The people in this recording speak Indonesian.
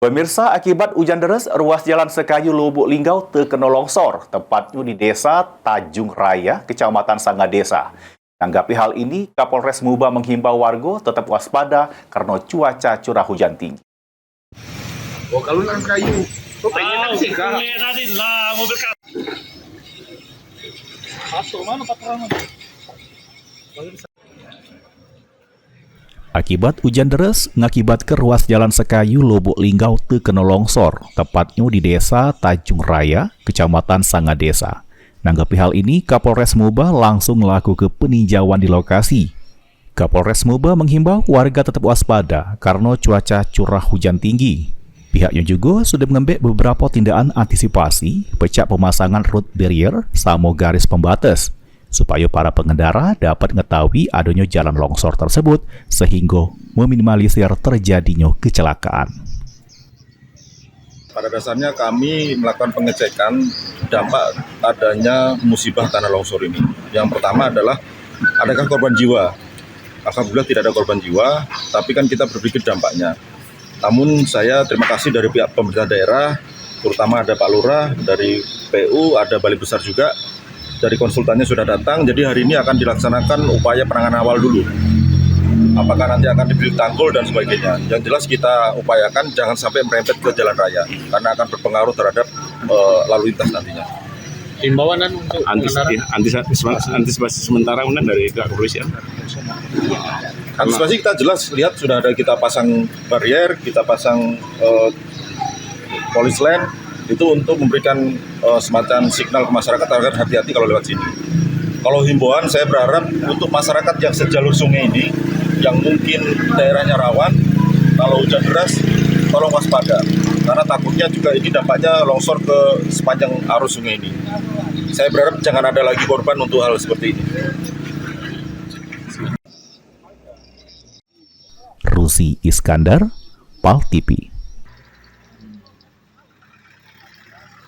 Pemirsa, akibat hujan deras, ruas jalan Sekayu Lubuk Linggau terkena longsor, tepatnya di Desa Tanjung Raya, Kecamatan Sangadesa. Menanggapi hal ini, Kapolres Muba menghimbau warga tetap waspada karena cuaca curah hujan tinggi. Oh, kalau nang kayu. Oh, pengen sih, Kak. Akibat hujan deras, mengakibatkan ruas jalan Sekayu Lubuk Linggau terkena longsor, tepatnya di Desa Tanjung Raya, Kecamatan Sangadesa. Menanggapi hal ini, Kapolres Muba langsung melakukan peninjauan di lokasi. Kapolres Muba menghimbau warga tetap waspada karena cuaca curah hujan tinggi. Pihaknya juga sudah mengambil beberapa tindakan antisipasi, pecah pemasangan road barrier sama garis pembatas, supaya para pengendara dapat mengetahui adanya jalan longsor tersebut sehingga meminimalisir terjadinya kecelakaan. Pada dasarnya kami melakukan pengecekan dampak adanya musibah tanah longsor ini. Yang pertama adalah adakah korban jiwa? Alhamdulillah tidak ada korban jiwa, tapi kan kita berpikir dampaknya. Namun saya terima kasih dari pihak pemerintah daerah, terutama ada Pak Lurah, dari PU, ada Balai Besar juga, dari konsultannya sudah datang, jadi hari ini akan dilaksanakan upaya penanganan awal dulu. Apakah nanti akan diberi tanggul dan sebagainya. Yang jelas kita upayakan jangan sampai merembet ke jalan raya, karena akan berpengaruh terhadap lalu lintas nantinya. Himbauan untuk Antisipasi sementara dari kepolisian. Antisipasi kita jelas lihat sudah ada kita pasang barrier, kita pasang polis line itu untuk memberikan semacam signal ke masyarakat agar hati-hati kalau lewat sini. Kalau himbauan saya berharap untuk masyarakat yang sejalur sungai ini yang mungkin daerahnya rawan kalau hujan deras tolong waspada karena takutnya juga ini dampaknya longsor ke sepanjang arus sungai ini. Saya berharap jangan ada lagi korban untuk hal seperti ini. Rusi Iskandar, PAL TV.